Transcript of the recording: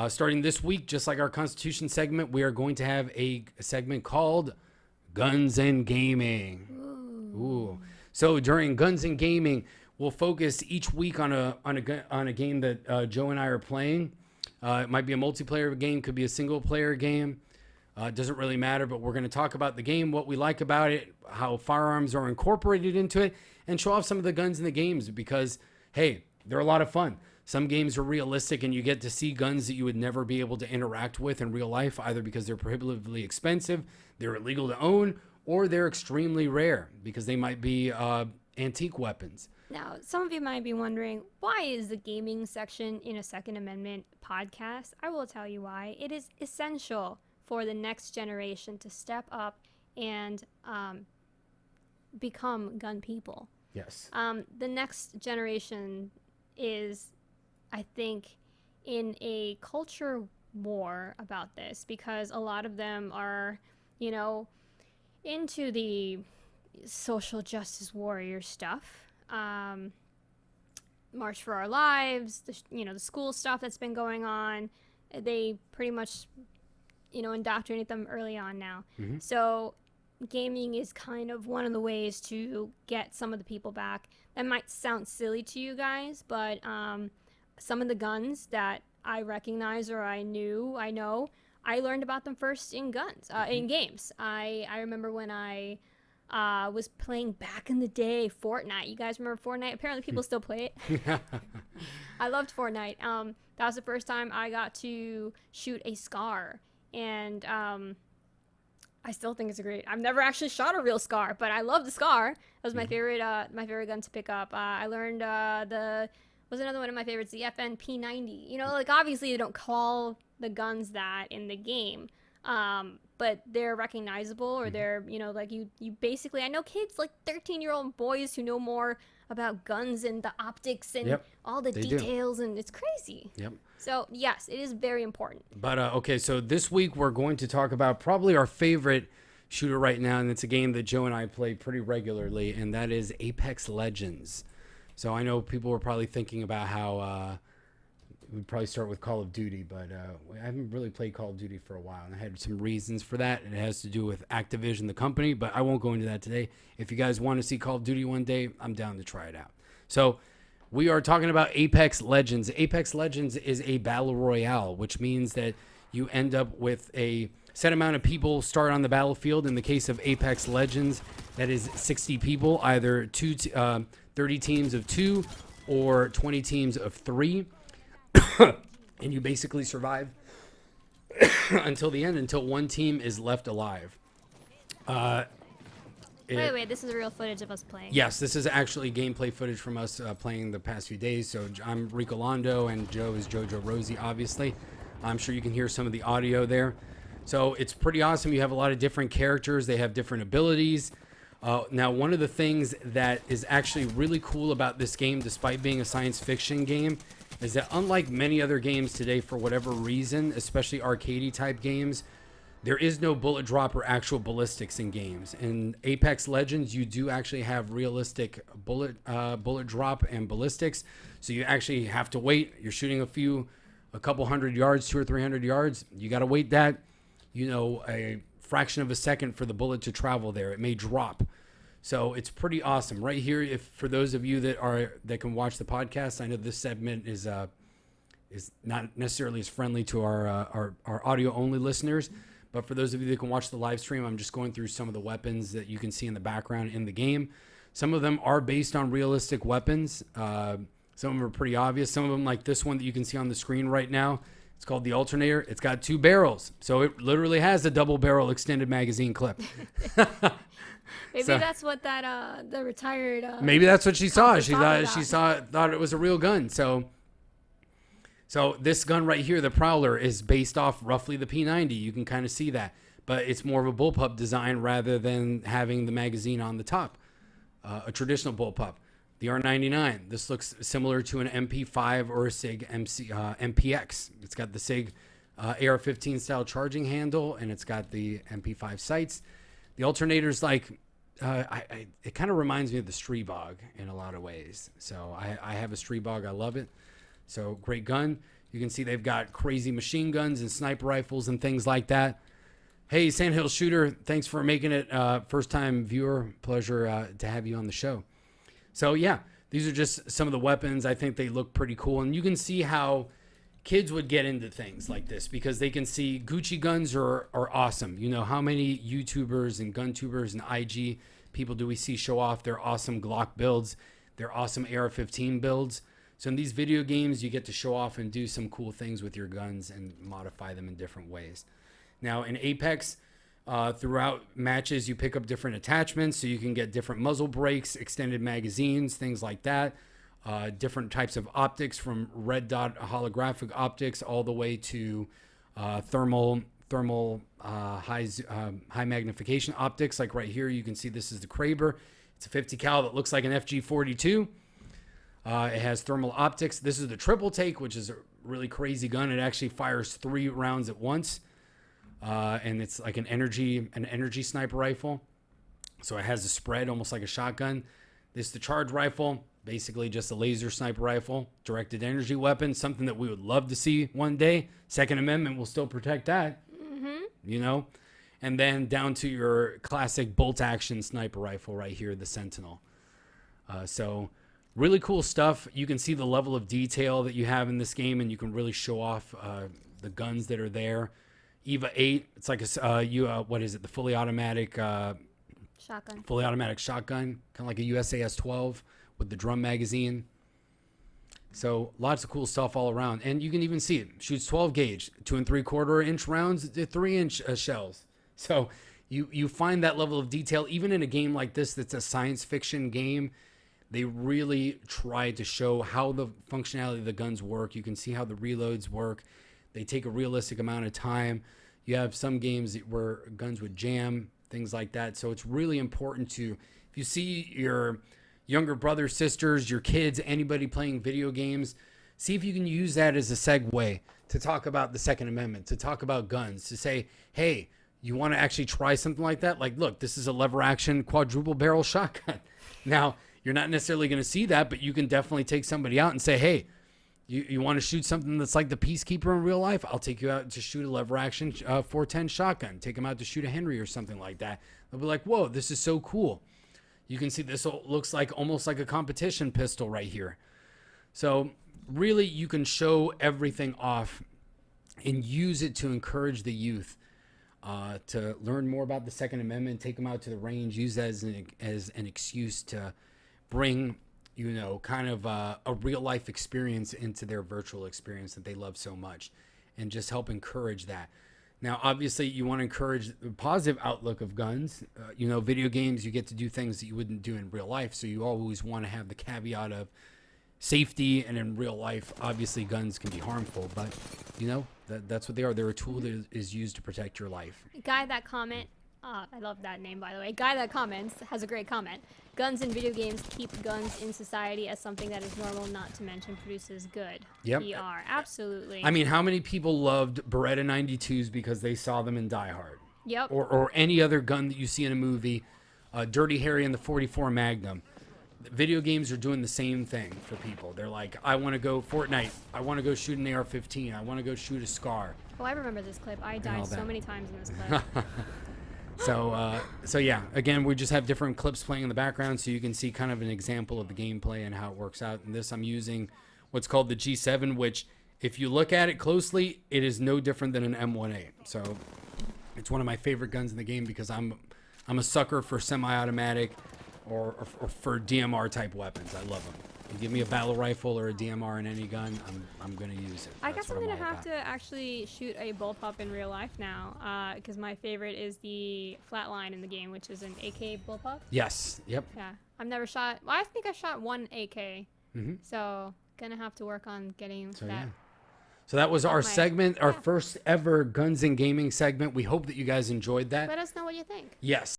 Starting this week, just like our Constitution segment, we are going to have a segment called Guns and Gaming. Ooh. So during Guns and Gaming, we'll focus each week on a game that Joe and I are playing. It might be a multiplayer game, could be a single player game. It doesn't really matter, but we're going to talk about the game, what we like about it, how firearms are incorporated into it, and show off some of the guns in the games because, hey, they're a lot of fun. Some games are realistic and you get to see guns that you would never be able to interact with in real life, either because they're prohibitively expensive, they're illegal to own, or they're extremely rare because they might be antique weapons. Now, some of you might be wondering, why is the gaming section in a Second Amendment podcast? I will tell you why. It is essential for the next generation to step up and become gun people. Yes. The next generation is, I think, in a culture war about this because a lot of them are, into the social justice warrior stuff. March for Our Lives, the school stuff that's been going on. They pretty much, indoctrinate them early on now. Mm-hmm. So gaming is kind of one of the ways to get some of the people back. That might sound silly to you guys, but some of the guns that I recognize or I know, I learned about them first in in games. I remember when I was playing back in the day Fortnite. You guys remember Fortnite? Apparently people still play it. I loved Fortnite. That was the first time I got to shoot a SCAR, and I still think it's I've never actually shot a real SCAR, but I love the SCAR. That was my favorite gun to pick up. I learned was another one of my favorites, the FN P90. Obviously they don't call the guns that in the game, but they're recognizable, or they're, you basically, I know kids, 13-year-old boys who know more about guns and the optics and all the details, and it's crazy. Yep. So, yes, it is very important. But, okay, so this week we're going to talk about probably our favorite shooter right now, and it's a game that Joe and I play pretty regularly, and that is Apex Legends. So I know people were probably thinking about how we'd probably start with Call of Duty, but I haven't really played Call of Duty for a while, and I had some reasons for that. It has to do with Activision, the company, but I won't go into that today. If you guys want to see Call of Duty one day, I'm down to try it out. So we are talking about Apex Legends. Apex Legends is a battle royale, which means that you end up with a set amount of people start on the battlefield. In the case of Apex Legends, that is 60 people, either 30 teams of 2 or 20 teams of 3. And you basically survive until the end, until one team is left alive. Wait, this is real footage of us playing. Yes, this is actually gameplay footage from us playing the past few days. So I'm Rico Londo, and Joe is Jojo Rosie, obviously. I'm sure you can hear some of the audio there. So it's pretty awesome. You have a lot of different characters. They have different abilities. Now, one of the things that is actually really cool about this game, despite being a science fiction game, is that unlike many other games today, for whatever reason, especially arcadey type games, there is no bullet drop or actual ballistics in games. In Apex Legends, you do actually have realistic bullet drop and ballistics. So you actually have to wait. You're shooting a couple hundred yards, 200 or 300 yards. You got to wait that, a fraction of a second for the bullet to travel there. It may drop. So it's pretty awesome. Right here, if for those of you that can watch the podcast, I know this segment is not necessarily as friendly to our audio only listeners, but for those of you that can watch the live stream, I'm just going through some of the weapons that you can see in the background in the game. Some of them are based on realistic weapons. Some of them are pretty obvious. Some of them, like this one that you can see on the screen right now, it's called the alternator. It's got 2 barrels. So it literally has a double barrel extended magazine clip. Maybe that's what that the retired maybe that's what she saw. She thought it was a real gun. So this gun right here, the Prowler, is based off roughly the P90. You can kind of see that, but it's more of a bullpup design rather than having the magazine on the top. A traditional bullpup. The R99. This looks similar to an MP5 or a SIG MPX. It's got the SIG AR-15 style charging handle, and it's got the MP5 sights. The alternator's it kind of reminds me of the Streebog in a lot of ways. So I have a Streebog. I love it. So great gun. You can see they've got crazy machine guns and sniper rifles and things like that. Hey, Sandhill Shooter, thanks for making it first-time viewer. Pleasure to have you on the show. So, yeah, these are just some of the weapons. I think they look pretty cool. And you can see how kids would get into things like this because they can see Gucci guns are awesome. You know, how many YouTubers and gun tubers and IG people do we see show off their awesome Glock builds, their awesome AR-15 builds? So in these video games, you get to show off and do some cool things with your guns and modify them in different ways. Now in Apex, throughout matches, you pick up different attachments so you can get different muzzle brakes, extended magazines, things like that. Different types of optics from red dot holographic optics all the way to thermal high magnification optics. Like right here, you can see this is the Kraber. It's a 50 cal that looks like an FG42. It has thermal optics. This is the triple take, which is a really crazy gun. It actually fires 3 rounds at once. And it's like an energy sniper rifle. So it has a spread almost like a shotgun. This is the charge rifle, basically just a laser sniper rifle, directed energy weapon, something that we would love to see one day. Second Amendment will still protect that, you know. And then down to your classic bolt action sniper rifle right here, the Sentinel. So really cool stuff. You can see the level of detail that you have in this game, and you can really show off the guns that are there. EVA 8, it's like what is it? The fully automatic shotgun. Fully automatic shotgun, kind of like a USAS 12 with the drum magazine. So lots of cool stuff all around, and you can even see it shoots 12 gauge, 2 3/4 inch rounds, 3 inch shells. So you find that level of detail even in a game like this that's a science fiction game. They really try to show how the functionality of the guns work. You can see how the reloads work. They take a realistic amount of time. You have some games where guns would jam, things like that. So it's really important to, if you see your younger brothers, sisters, your kids, anybody playing video games, see if you can use that as a segue to talk about the Second Amendment, to talk about guns, to say, hey, you want to actually try something like that? Like, look, this is a lever action quadruple barrel shotgun. Now, you're not necessarily going to see that, but you can definitely take somebody out and say, hey, you want to shoot something that's like the Peacekeeper in real life? I'll take you out to shoot a lever action 410 shotgun. Take them out to shoot a Henry or something like that. They'll be like, whoa, this is so cool. You can see this looks like almost like a competition pistol right here. So really you can show everything off and use it to encourage the youth to learn more about the Second Amendment, take them out to the range, use that as an excuse to bring, you know, kind of a real life experience into their virtual experience that they love so much, and just help encourage that. Now, obviously, you want to encourage the positive outlook of guns. You know, video games, you get to do things that you wouldn't do in real life. So you always want to have the caveat of safety, and in real life, obviously, guns can be harmful. But, you know, that's what they are. They're a tool that is used to protect your life. Guy that comment, I love that name, by the way. Guy that comments has a great comment. Guns in video games keep guns in society as something that is normal, not to mention produces good PR. Absolutely. I mean, how many people loved Beretta 92s because they saw them in Die Hard? Yep. Or any other gun that you see in a movie, Dirty Harry and the 44 Magnum. Video games are doing the same thing for people. They're like, I want to go Fortnite. I want to go shoot an AR-15. I want to go shoot a SCAR. Oh, I remember this clip. I died so many times in this clip. So yeah, again, we just have different clips playing in the background so you can see kind of an example of the gameplay and how it works out. In this, I'm using what's called the G7, which if you look at it closely, it is no different than an M1A. So it's one of my favorite guns in the game because I'm a sucker for semi-automatic or for DMR type weapons. I love them. You give me a battle rifle or a DMR in any gun, I'm going to use it. I guess I'm going to have to actually shoot a bullpup in real life now because my favorite is the flatline in the game, which is an AK bullpup. Yes. Yep. Yeah. I've never shot. Well, I think I shot one AK. Mm-hmm. So going to have to work on getting that. Yeah. So that was our segment, our first ever Guns and Gaming segment. We hope that you guys enjoyed that. Let us know what you think. Yes.